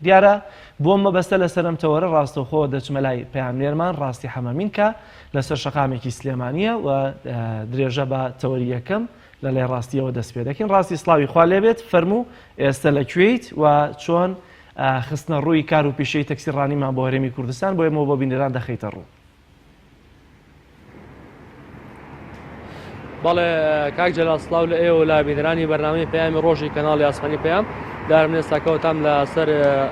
دیارە بۆم مەبەستە لە سەرمتەوەرە ڕاستەوخۆ دەچمە لای پەیامبەرمان ڕاستی حەمەمین کە لەسەر شەقامێکی سلێمانیە و درێژە بە تەوەری یەکەم لە لای ڕاستیەوە دەست پێ دەکەین. ڕاستی سڵاوی خوا لێبێت، فەرموو ئێستا لەکوێیت و چۆن خستنە ڕووی کار و پیشەی تەکسی ڕانیمان بۆ هەرێمی کوردستان بۆ ئێمە بۆ بینەران دەخەیتە ڕوو. بەڵێ کاک جەلال سڵاو لە ئێوە لە بینەرانی بەرنامەی پەیامی ڕۆژی کەناڵی ئاسمانی پەیام. دارم ئێستاکەوتام لە سەر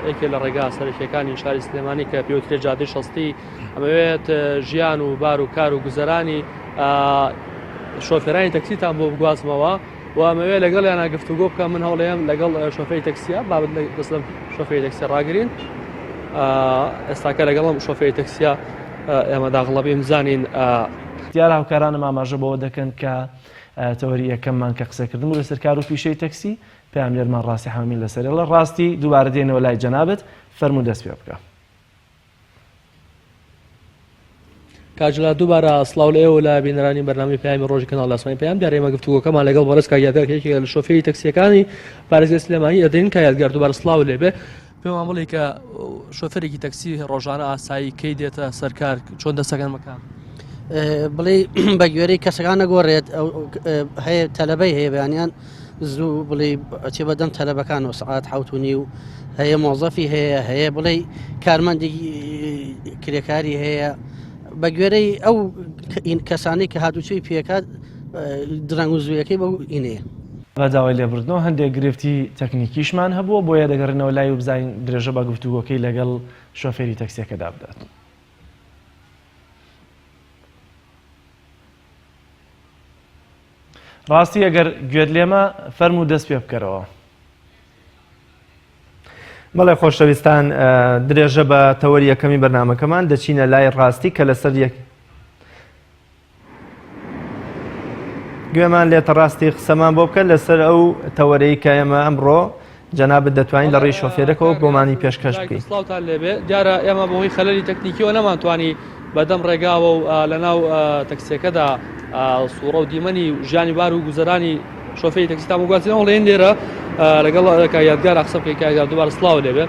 یەکێ لە ڕێگا سەرەکیەکانی شاری سلێمانی کە پێوترێ جادەی شەستی ئەمەوێت ژیان و بار و کار و گوزەرانی شۆفێرانی تەکسیتان بۆ بگوازمەوە و ئەمەوێت لەگەڵ یانە گفتوگۆ بکەم. من هەوڵەیەم لەگەڵ شۆفێری تەکسیە بابەت دەستم شۆفێری تەکسی ڕاگرین. ئێستاکە لەگەڵم شۆفێری تەکسیە ئێمە داغڵەبی بزانین دیارە هاوکارانم ئاماژە بەوە دەکەن کە تەوەری یەکەممان کە قسەکردن و لەسەر کار و پیشەی تەکسی پەیامبەرمان ڕاستی حەمەمین لەسەرێ لە ڕاستی دووبارە دێنەوە لای جەنابەت فەرموو دەست پێ بکە. کاجلا دووبارە سڵاو لە ئێوە لە بینەرانی بەرنامەی پەیامی ڕۆژی کەناڵی ئاسمانی پەیام. دیارە ئێمە گفتوگۆکەمان لەگەڵ بەڕێز کاک یادگار یەکێک لە شۆفێری تەکسیەکانی پارێزگای سلێمانی ئەدەین. کاک یادگار دووبارە سڵاو لێبێ. پێمان بڵێ کە شۆفێرێکی تەکسی ڕۆژانە ئاسایی کەی دێتە سەرکار چۆن دەستەکان مەکان؟ بڵێ بە گوێرەی کەسەکان نەگۆڕێت هەیە تەلەبەی هەیە بەیانیان زوو بڵێ ئەچێ بەدەم تەلەبەکانەوە سەعات 7:30 و هەیە مۆزەفی هەیە بڵێ کارمەندی کرێکاری هەیە بە گوێرەی ئەو کەسانی کە هاتوچۆی پێکات درەنگ و زوویەکەی بەو ئینەیە. بەداوای لێبوردنەوە هەندێک گرفتی تەکنیکیشمان هەبووە بۆیە دەگەڕێنەوە لای و بزانین درێژە بە گفتوگۆکەی لەگەڵ شۆفێری تەکسیەکەدا بدات. ڕاستی ئەگەر گوێت لێمە فەرموو دەست پێ بکەرەوە. بەڵێ خۆشەویستان، درێژە بە تەوەری یەکەمی بەرنامەکەمان دەچینە لای ڕاستی کە لەسەر گوێمان لێتە ڕاستی قسەمان بۆ بکەن لەسەر ئەو تەوەرەی کە ئێمە ئەمڕۆ جەنابەت دەتوانین لە ڕێی شۆفێرەکەەوە بۆمانی پێشکەش بکەین. سڵاوتان لێبێ. دیارە ئێمە بەهۆی خەلەلی تەکنیکیەوە نەمانتوانی بەدەم ڕێگاوە و لەناو تەکسیەکەدا سوورە و دیمەنی ژیانی بار و گوزەرانی شۆفێری تەکسیتان بگوازینەوە لێن لێرە لەگەڵ یادگار قسە بکەین. کاک دووبارە سڵاو لێبێ.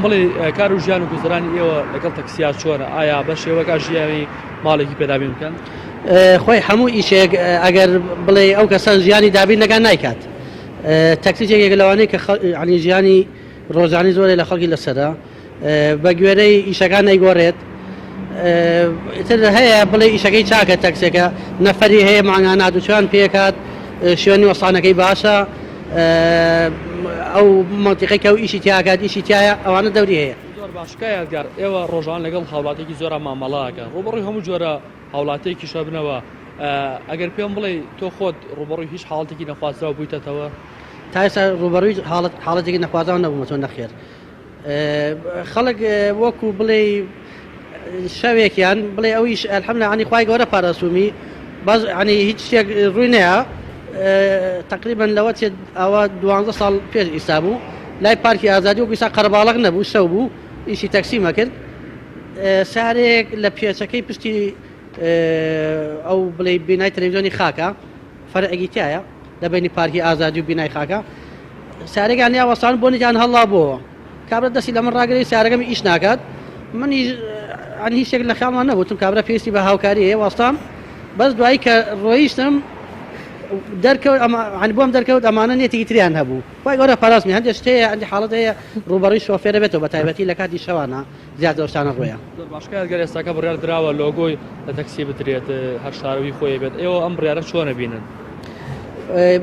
بڵێ کار و ژیان و گوزەرانی ئێوە لەگەڵ تەکسیا چۆنە؟ ئایا بە شێوەکە ژیانی ماڵێکی پێدابین بکەن؟ خۆی هەموو ئیشێک ئەگەر بڵێ ئەو کەسان ژیانی دابین نەکان نایکات. تەکسیێک لەوانەیە کە عنی ژیانی ڕۆژانی زۆرێ لە خەڵکی لەسەرە بە گوێرەی ئیشەکان نەیگۆڕێت. تر هەیە بڵێ ئیشەکەی چاکە تەکسێکە نەفەری هەیە ماگان نادوچوان پێکات شوێنی وەسانەکەی باشە ئەو منتیقەی ئەو ئیشی تیاکات ئیشی تایە ئەوانە دەوری هەیە. زۆر باشکە یادگار ئێوە ڕۆژان لەگەڵ هاوڵاتێکی زۆرە مامەڵاکەن ڕوبەڕووی هەموو جۆرە هاوڵاتێکی شەبنەوە. ئەگەر پێم بڵێ تۆ خۆت ڕوبەڕووی هیچ حاڵەتێکی نەخوازراوە بوویتەوە؟ تا ئێستا ڕوبەڕووی حاڵەتێکی نەخوازراوە نەبوومە چۆن نەخێر. خەڵک وەکو بڵێ شەوێکیان بڵێ ئەویش ئەلحەمدوللا عنی خوای گەورە پارەسومی باز عنی هیچ شتێک ڕووی نییە. تقریبا لەوە چێت ئەوە 12 ساڵ پێش ئیسا بوو لای پارکی ئازادی و ئیسا قەرباڵغ نەبوو شەو بوو ئیشی تەکسی مەکرد. سارێک لە پێچەکەی پشتی ئەو بڵێ بینای تەلەڤیزیۆنی خاکە فەرعێکی تایە لە بینی پارکی ئازادی و بینای خاکە سارێکیان یا وەسان بۆنیان هەڵا بووە کابرا دەستی لە من ڕاگەی سارەکەمی ئیش ناکات. منی ئەنی هیچێک لە خاڵمان نەبووتم کابرا پێویستی بە هاوکاری هەیە وەستام بەس دوایی کە ڕۆیشتم دەرکەوت بۆم دەرکەوت ئەمانە نێتێکی تریان هەبوو. وای گەورە پاراسمی هەندێک شتەیە ئەندی حاڵەت هەیە ڕوبەڕووی شۆفێرە بێتەوە بە تایبەتی لە کاتی شەوانە زیاد ئەوشتانە ڕۆیە. باشکە گەر ئێستاکە بڕیار درراوە لۆگۆی لە تەکسی بترێت هەر شاروی خۆی بێت. ئێوە ئەم بڕیارە چۆنە بینن؟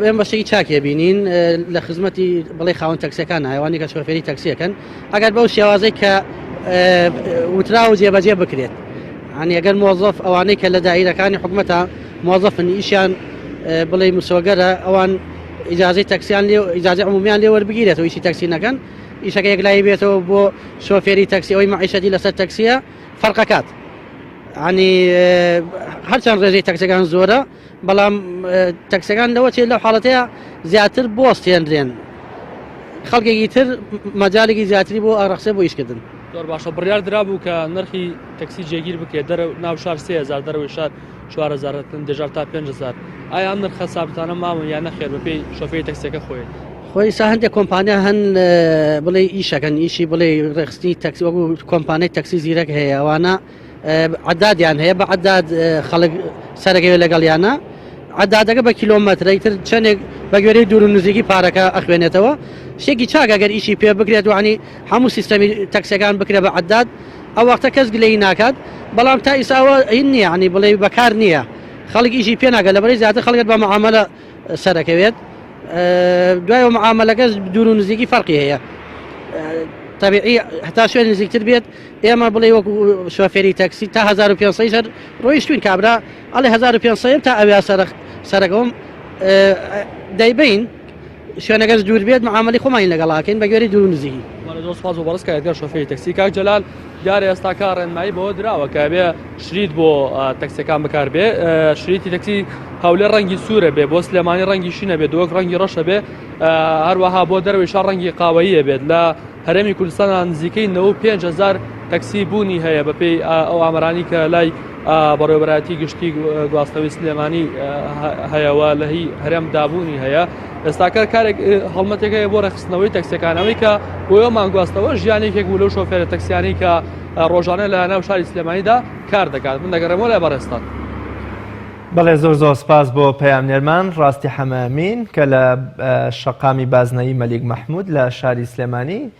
ئێمە بەشێکی چاکێ بینین لە خزمەتی بڵێ خاوەن تەکسیەکان هاوانی کە شۆفێری تەکسیەکەن ئەگەر بەو شێوازەی کە وترا و جێبەجێ بکرێت. عنی ئەگەر مۆزەف ئەوانەی کە لە دائیرەکانی حکومەتە مۆزەفن ئیشیان بڵێ مسۆگەرە ئەوان ئیجازەی تەکسیان لێ ئیجازەی عمومیان لێ وەربگیرێتەوە ئیشی تەکسی نەکەن ئیشەکە یەکلایی بێتەوە بۆ شۆفێری تەکسی ئەوەی مەعیشەتی لەسەر تەکسیە فەرقەکات. عنی هەرچەند ڕێژەی تەکسەکان زۆرە بەڵام تەکسەکان لەوە چێت لەو حاڵەتەیە زیاتر بۆستێنرێن خەڵکێکی تر مەجالێکی زیاتری بۆ ئاڕەخسێ بۆ ئیشکردن. زۆر باشە بڕیار درابوو کە نرخی تەکسی جێگیر بکرێت ناو شار 3000 دەرەوەی شار 4000 دەژار تا 5000. ئایا ئەم نرخە سابتانە مامون یان نەخێر بەپێی شۆفێری تەکسیەکە خۆی؟ خۆی سا هەندێک کۆمپانیا هەن بڵێ ئیشەکەن ئیشی بڵێ ڕێخستی تەکسی وەکو کۆمپانیای تەکسی زیرەک هەیە ئەوانە عدادیان هەیە بە عداد خەڵک سەرەکەوێت لەگەڵیانە عدادەکە بە کیلۆمەتر تر چەندێک بە گوێرەی دوور و نزیکی پارەکە ئەخوێنێتەوە شتێکی چاکەگەر ئیشی پێ بکرێت وانی هەموو سیستەمی تەکسیەکان بکرێ بە عداد ئەو وەختە کەس گلەی ناکات بەڵام تا ئیساوە هین نییە عنی بڵێ بەکار نییە خەڵک ئیشی پێ ناگەت لەبەرەی زیاتر خەڵکت بە معاملە سەرەکەوێت دوای معاملەکە دوور و نزیکی فەرقی هەیە طبیعی هەتا شوێن نزیکتر بێت ئێمە بڵێ وەکو شۆفێری تەکسی تا 1500 شەر ڕۆیشتوین کابرا ئەڵێ 1500 تا ئەویا سەرەکەم دەیبین شوێنەگەر دوور بێت معاملی خۆمانی لەگەڵاکەین بە گوێرەی دوور و نزیکی سپاس و بەڕست کاتگەر شۆفێری تەکسی کاک جەلال دیارە ئێستا کار ڕێنمایی بەوە دراوە کە بێ شریت بۆ تەکسیەکان بەکار بێ شریتی تەکسی هەولێر ڕەنگی سوورە بێ بۆ سلێمانی ڕەنگی شینە بێ دۆک ڕەنگی ڕەشە بێ هەروەها بۆ دەروێشا ڕەنگی قاوەیە بێت لە هەرێمی کوردستانە نزیکەی 95,000 تەکسی بوونی هەیە بەپێی ئەو ئامرانی کە لای بەڕێوەبەتی گشتی گواستنەوەی سلێمانی هەیەوە لە هی هەرێم دابوونی هەیە ئێستاکە کارێک هەڵمەتێکەیە بۆ ڕێخستنەوەی تەکسیەکانەوەی کە بۆ ئەومان گواستەوە ژیانێکێک بوو لەو شۆفێرە تەکسیانی کە ڕۆژانە لە ناو شاری سلێمانیدا کار دەکات من دەگەڕێمەوە لای بەڕێستان بەڵێ زۆر سپاس بۆ پەیامنێرمان ڕاستی حەمامین کە لە شەقامی بازنەیی مەلیک مەحموود لە شاری سلێمانی